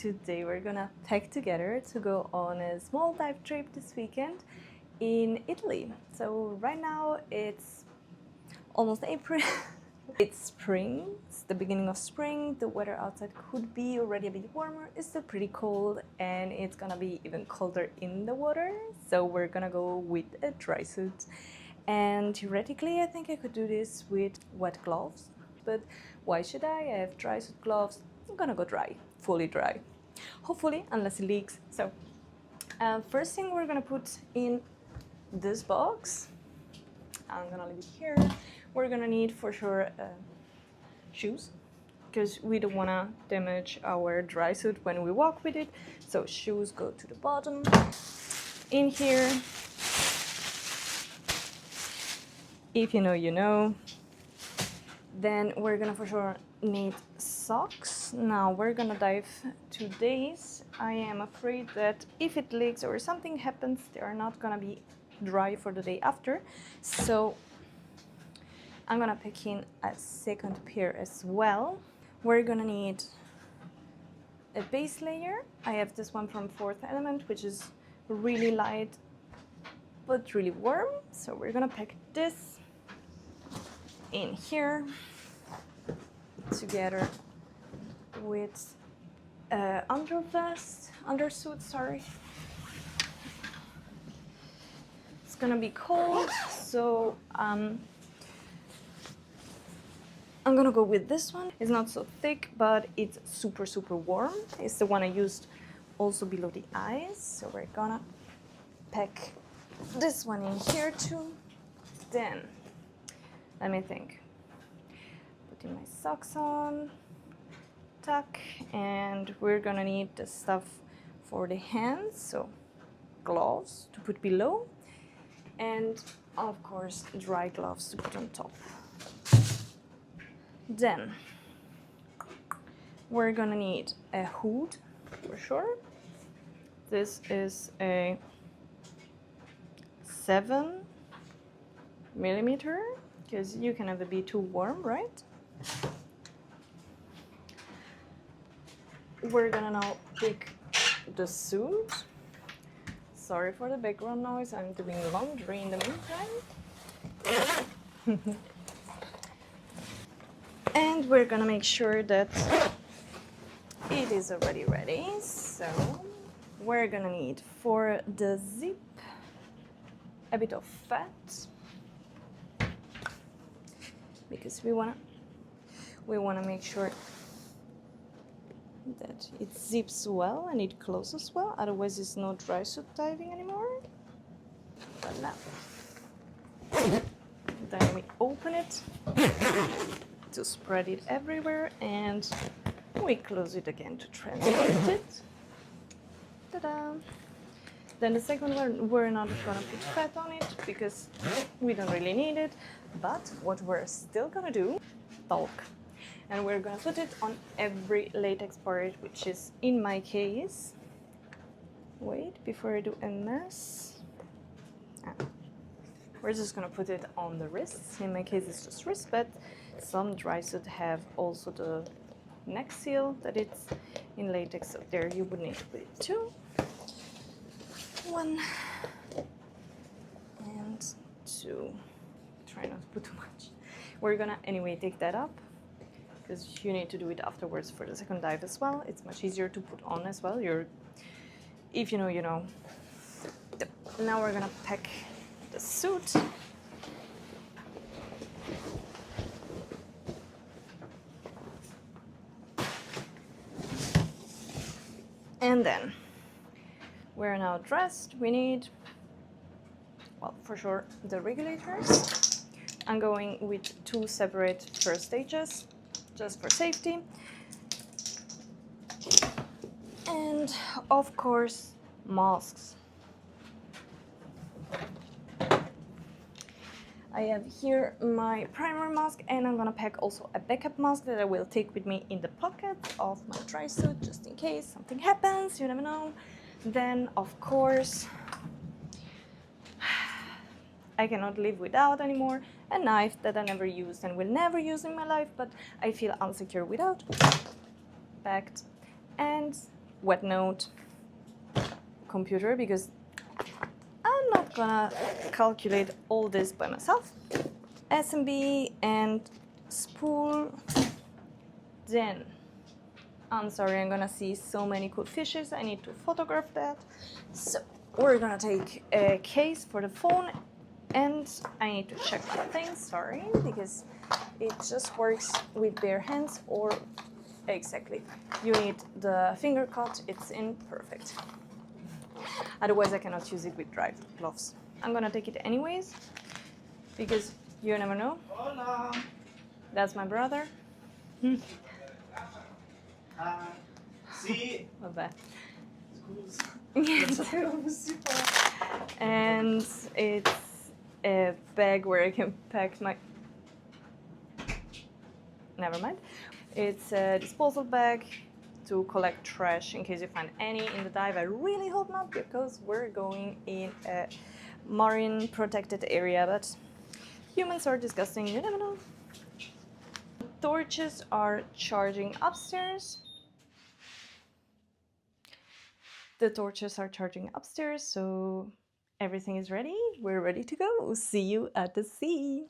Today we're gonna pack together to go on a small dive trip this weekend in Italy. So right now it's almost April. It's spring, it's the beginning of spring. The weather outside could be already a bit warmer. It's still pretty cold and it's gonna be even colder in the water. So we're gonna go with a dry suit. And theoretically I think I could do this with wet gloves. But why should I? I have dry suit gloves. I'm gonna go dry, fully dry. Hopefully, unless it leaks. So first thing we're gonna put in this box, I'm gonna leave it here. We're gonna need for sure shoes, because we don't wanna damage our dry suit when we walk with it. So shoes go to the bottom. In here, if you know, you know. Then we're gonna for sure need socks. Now we're gonna dive 2 days. I am afraid that if it leaks or something happens, they are not gonna be dry for the day after. So I'm gonna pick in a second pair as well. We're gonna need a base layer. I have this one from Fourth Element, which is really light but really warm. So we're gonna pack this in here together with undersuit, sorry. It's gonna be cold, so I'm gonna go with this one. It's not so thick, but it's super warm. It's the one I used also below the eyes, so we're gonna pack this one in here too. Then let me think. Putting my socks on, tuck, and we're gonna need the stuff for the hands, so gloves to put below, and of course dry gloves to put on top. Then we're gonna need a hood for sure. This is a 7mm, because you can never be too warm, right? We're gonna now pick the suit. Sorry for the background noise, I'm doing laundry in the meantime. And we're gonna make sure that it is already ready. So we're gonna need for the zip a bit of fat, because we wanna make sure that it zips well and it closes well, otherwise it's no dry suit diving anymore. Voila. Then we open it to spread it everywhere, and we close it again to transport it. Ta-da! Then the second one, we're not gonna put fat on it because we don't really need it, but what we're still gonna do, talc. And we're gonna put it on every latex part, which is in my case. Wait, before I do a mess. We're just gonna put it on the wrists. In my case, it's just wrist, but some dry suit have also the neck seal that it's in latex, so there you would need to put it too. 1 and 2. Try not to put too much. We're gonna anyway take that up, because you need to do it afterwards for the second dive as well. It's much easier to put on as well. If you know, you know. Now we're gonna pack the suit. And then we're now dressed. We need, well, for sure, the regulators. I'm going with 2 separate first stages, just for safety. And of course, masks. I have here my primer mask, and I'm gonna pack also a backup mask that I will take with me in the pocket of my dry suit, just in case something happens, you never know. Then, of course, I cannot live without anymore a knife that I never used and will never use in my life, but I feel insecure without. Packed. And wet note computer because I'm not gonna calculate all this by myself. SMB and spool. Then, I'm sorry, I'm gonna see so many cool fishes. I need to photograph that. So we're gonna take a case for the phone, and I need to check the things, sorry, because it just works with bare hands, or exactly. You need the finger cut, it's in perfect. Otherwise I cannot use it with dry gloves. I'm gonna take it anyways, because you never know. Hola. That's my brother. Sí. Vabbè. Scusa. Super. And it's a bag where I can pack my... Never mind. It's a disposal bag to collect trash in case you find any in the dive. I really hope not, because we're going in a marine protected area, but humans are disgusting, you never know. Torches are charging upstairs. The torches are charging upstairs, so everything is ready. We're ready to go. See you at the sea.